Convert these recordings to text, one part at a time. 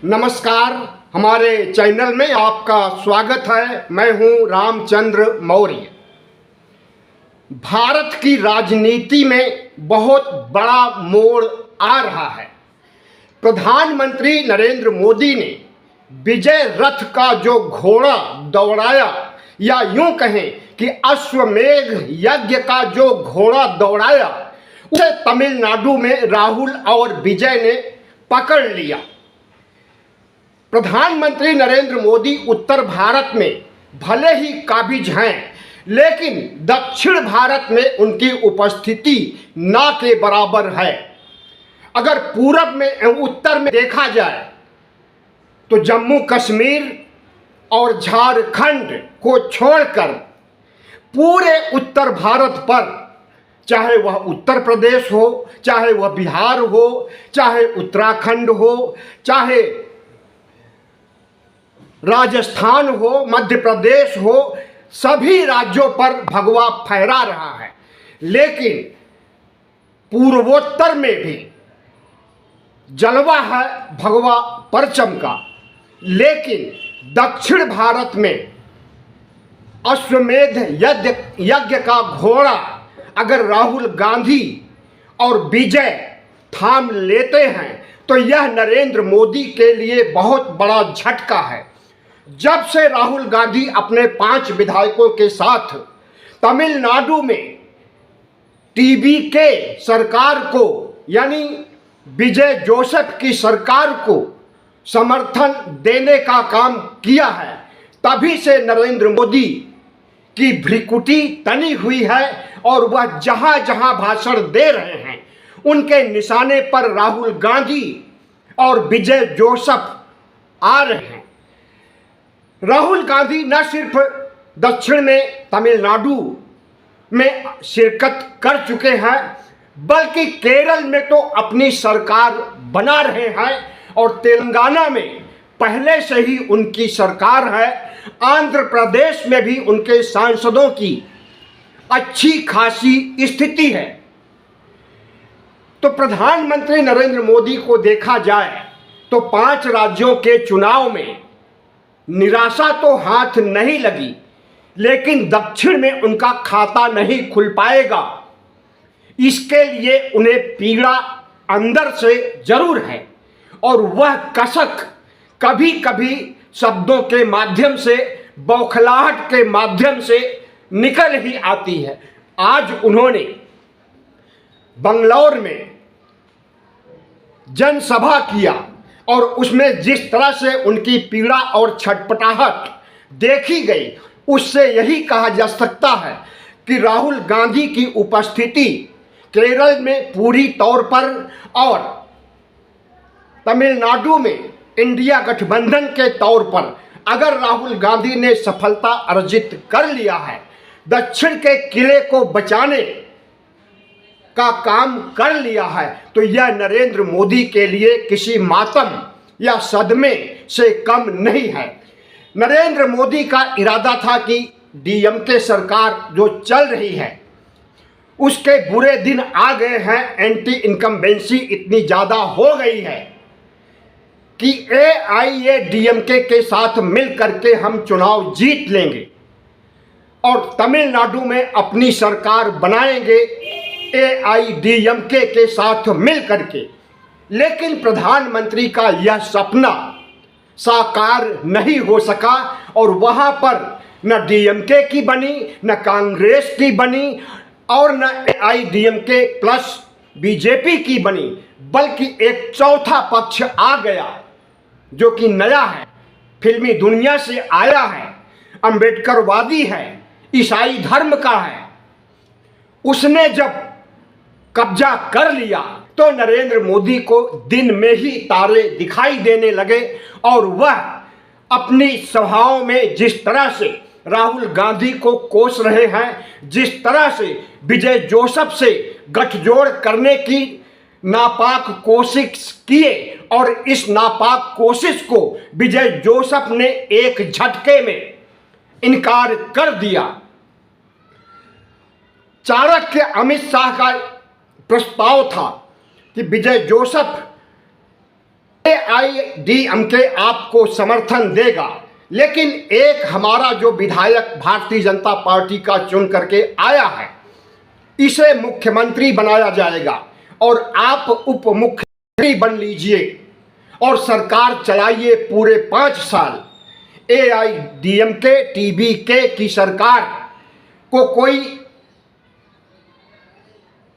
नमस्कार। हमारे चैनल में आपका स्वागत है। मैं हूं रामचंद्र मौर्य। भारत की राजनीति में बहुत बड़ा मोड़ आ रहा है। प्रधानमंत्री नरेंद्र मोदी ने विजय रथ का जो घोड़ा दौड़ाया, या यूं कहें कि अश्वमेध यज्ञ का जो घोड़ा दौड़ाया, उसे तमिलनाडु में राहुल और विजय ने पकड़ लिया। प्रधानमंत्री नरेंद्र मोदी उत्तर भारत में भले ही काबिज हैं, लेकिन दक्षिण भारत में उनकी उपस्थिति ना के बराबर है। अगर पूरब में उत्तर में देखा जाए तो जम्मू कश्मीर और झारखंड को छोड़कर पूरे उत्तर भारत पर, चाहे वह उत्तर प्रदेश हो, चाहे वह बिहार हो, चाहे उत्तराखंड हो, चाहे राजस्थान हो, मध्य प्रदेश हो, सभी राज्यों पर भगवा फहरा रहा है। लेकिन पूर्वोत्तर में भी जलवा है भगवा परचम का, लेकिन दक्षिण भारत में अश्वमेध यज्ञ का घोड़ा अगर राहुल गांधी और विजय थाम लेते हैं तो यह नरेंद्र मोदी के लिए बहुत बड़ा झटका है। जब से राहुल गांधी अपने 5 विधायकों के साथ तमिलनाडु में टीवीके सरकार को, यानी विजय जोसेफ की सरकार को समर्थन देने का काम किया है, तभी से नरेंद्र मोदी की भ्रिकुटी तनी हुई है और वह जहां जहां भाषण दे रहे हैं उनके निशाने पर राहुल गांधी और विजय जोसेफ आ रहे हैं। राहुल गांधी न सिर्फ दक्षिण में तमिलनाडु में शिरकत कर चुके हैं, बल्कि केरल में तो अपनी सरकार बना रहे हैं और तेलंगाना में पहले से ही उनकी सरकार है। आंध्र प्रदेश में भी उनके सांसदों की अच्छी खासी स्थिति है। तो प्रधानमंत्री नरेंद्र मोदी को देखा जाए तो 5 राज्यों के चुनाव में निराशा तो हाथ नहीं लगी, लेकिन दक्षिण में उनका खाता नहीं खुल पाएगा। इसके लिए उन्हें पीड़ा अंदर से जरूर है और वह कसक कभी कभी शब्दों के माध्यम से, बौखलाहट के माध्यम से निकल ही आती है। आज उन्होंने बंगलौर में जनसभा किया और उसमें जिस तरह से उनकी पीड़ा और छटपटाहट देखी गई, उससे यही कहा जा सकता है कि राहुल गांधी की उपस्थिति केरल में पूरी तौर पर और तमिलनाडु में इंडिया गठबंधन के तौर पर अगर राहुल गांधी ने सफलता अर्जित कर लिया है, दक्षिण के किले को बचाने का काम कर लिया है, तो यह नरेंद्र मोदी के लिए किसी मातम या सदमे से कम नहीं है। नरेंद्र मोदी का इरादा था कि डीएमके सरकार जो चल रही है उसके बुरे दिन आ गए हैं। एंटी इनकम्बेंसी इतनी ज़्यादा हो गई है कि एआईएडीएमके के साथ मिल करके हम चुनाव जीत लेंगे और तमिलनाडु में अपनी सरकार बनाएंगे एआईएडीएमके के साथ मिल करके। लेकिन प्रधानमंत्री का यह सपना साकार नहीं हो सका और वहां पर न डीएमके की बनी, न कांग्रेस की बनी और न एआईएडीएमके प्लस बीजेपी की बनी, बल्कि एक चौथा पक्ष आ गया जो कि नया है, फिल्मी दुनिया से आया है, अंबेडकरवादी है, ईसाई धर्म का है। उसने जब कब्जा कर लिया तो नरेंद्र मोदी को दिन में ही तारे दिखाई देने लगे और वह अपनी सभाओं में जिस तरह से राहुल गांधी को कोस रहे हैं, जिस तरह से विजय जोसेफ से गठजोड़ करने की नापाक कोशिश किए और इस नापाक कोशिश को विजय जोसेफ ने एक झटके में इनकार कर दिया। चाणक्य अमित शाह का प्रस्ताव था कि विजय जोसेफ एआईएडीएमके आपको समर्थन देगा, लेकिन एक हमारा जो विधायक भारतीय जनता पार्टी का चुन करके आया है, इसे मुख्यमंत्री बनाया जाएगा और आप उप मुख्यमंत्री बन लीजिए और सरकार चलाइए पूरे 5 साल। एआईएडीएमके टीवीके की सरकार को कोई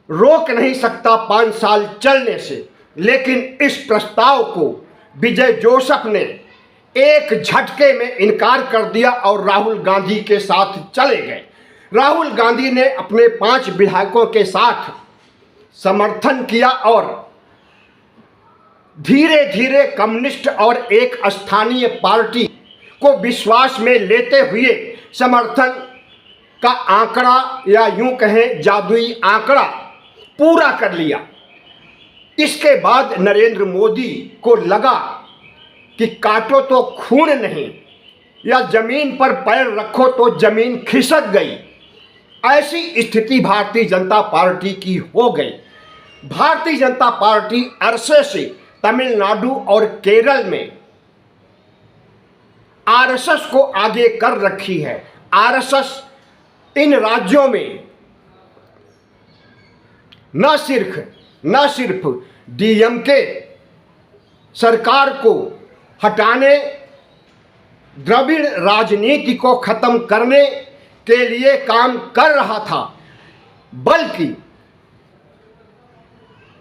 रोक नहीं सकता 5 साल चलने से, लेकिन इस प्रस्ताव को विजय जोसेफ ने एक झटके में इनकार कर दिया और राहुल गांधी के साथ चले गए। राहुल गांधी ने अपने 5 विधायकों के साथ समर्थन किया और धीरे धीरे कम्युनिस्ट और एक स्थानीय पार्टी को विश्वास में लेते हुए समर्थन का आंकड़ा, या यूं कहें जादुई आंकड़ा, पूरा कर लिया। इसके बाद नरेंद्र मोदी को लगा कि काटो तो खून नहीं, या जमीन पर पैर रखो तो जमीन खिसक गई। ऐसी स्थिति भारतीय जनता पार्टी की हो गई। भारतीय जनता पार्टी अरसे से तमिलनाडु और केरल में आरएसएस को आगे कर रखी है। आरएसएस इन राज्यों में न सिर्फ डीएमके सरकार को हटाने, द्रविड़ राजनीति को खत्म करने के लिए काम कर रहा था, बल्कि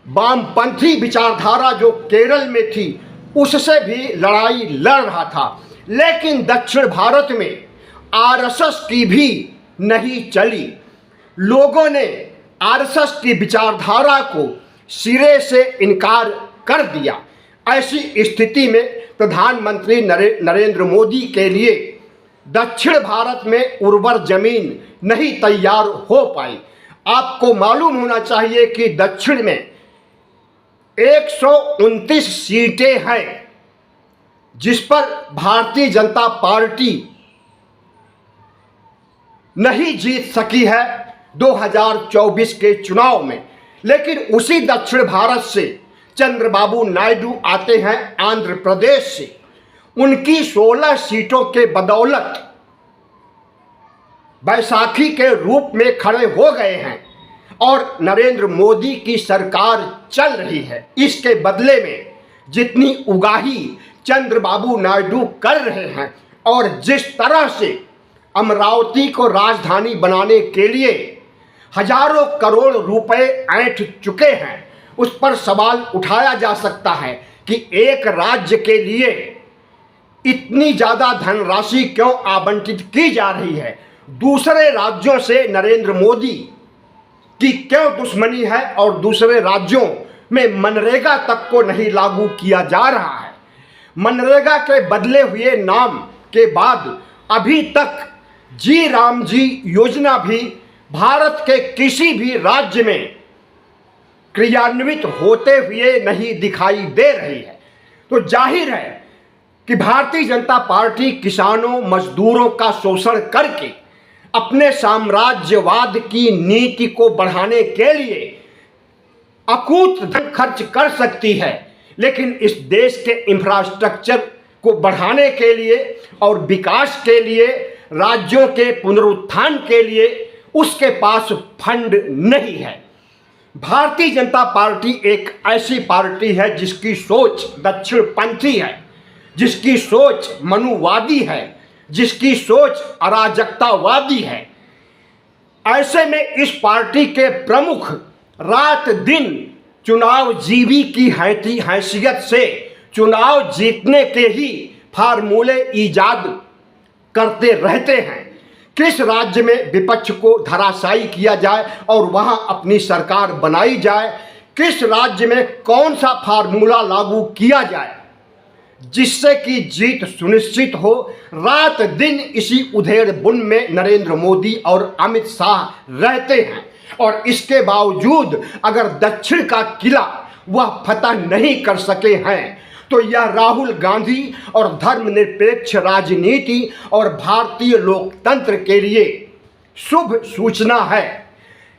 वामपंथी विचारधारा जो केरल में थी उससे भी लड़ाई लड़ रहा था। लेकिन दक्षिण भारत में आरएसएस की भी नहीं चली। लोगों ने आरएसएस की विचारधारा को सिरे से इनकार कर दिया। ऐसी स्थिति में प्रधानमंत्री नरेंद्र मोदी के लिए दक्षिण भारत में उर्वर जमीन नहीं तैयार हो पाई। आपको मालूम होना चाहिए कि दक्षिण में 129 सीटें हैं जिस पर भारतीय जनता पार्टी नहीं जीत सकी है 2024 के चुनाव में। लेकिन उसी दक्षिण भारत से चंद्रबाबू नायडू आते हैं आंध्र प्रदेश से। उनकी 16 सीटों के बदौलत बैसाखी के रूप में खड़े हो गए हैं और नरेंद्र मोदी की सरकार चल रही है। इसके बदले में जितनी उगाही चंद्रबाबू नायडू कर रहे हैं और जिस तरह से अमरावती को राजधानी बनाने के लिए हजारों करोड़ रुपए ऐंठ चुके हैं, उस पर सवाल उठाया जा सकता है कि एक राज्य के लिए इतनी ज़्यादा धनराशि क्यों आवंटित की जा रही है। दूसरे राज्यों से नरेंद्र मोदी की क्यों दुश्मनी है और दूसरे राज्यों में मनरेगा तक को नहीं लागू किया जा रहा है। मनरेगा के बदले हुए नाम के बाद अभी तक जी राम जी योजना भी भारत के किसी भी राज्य में क्रियान्वित होते हुए नहीं दिखाई दे रही है। तो जाहिर है कि भारतीय जनता पार्टी किसानों मजदूरों का शोषण करके अपने साम्राज्यवाद की नीति को बढ़ाने के लिए अकूत धन खर्च कर सकती है, लेकिन इस देश के इंफ्रास्ट्रक्चर को बढ़ाने के लिए और विकास के लिए, राज्यों के पुनरुत्थान के लिए उसके पास फंड नहीं है। भारतीय जनता पार्टी एक ऐसी पार्टी है जिसकी सोच दक्षिणपंथी है, जिसकी सोच मनुवादी है, जिसकी सोच अराजकतावादी है। ऐसे में इस पार्टी के प्रमुख रात दिन चुनाव जीवी की हैसियत से चुनाव जीतने के ही फार्मूले ईजाद करते रहते हैं। किस राज्य में विपक्ष को धराशायी किया जाए और वहां अपनी सरकार बनाई जाए, किस राज्य में कौन सा फार्मूला लागू किया जाए जिससे कि जीत सुनिश्चित हो, रात दिन इसी उधेड़ बुन में नरेंद्र मोदी और अमित शाह रहते हैं। और इसके बावजूद अगर दक्षिण का किला वह फतह नहीं कर सके हैं तो यह राहुल गांधी और धर्मनिरपेक्ष राजनीति और भारतीय लोकतंत्र के लिए शुभ सूचना है।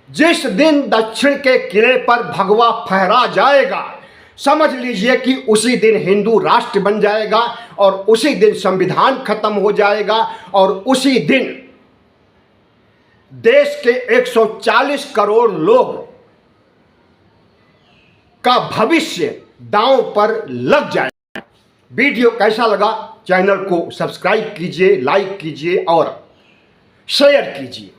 जिस दिन दक्षिण के किले पर भगवा फहरा जाएगा, समझ लीजिए कि उसी दिन हिंदू राष्ट्र बन जाएगा और उसी दिन संविधान खत्म हो जाएगा और उसी दिन देश के 140 करोड़ लोग का भविष्य दांव पर लग जाएगा। वीडियो कैसा लगा चैनल को सब्सक्राइब कीजिए, लाइक कीजिए और शेयर कीजिए।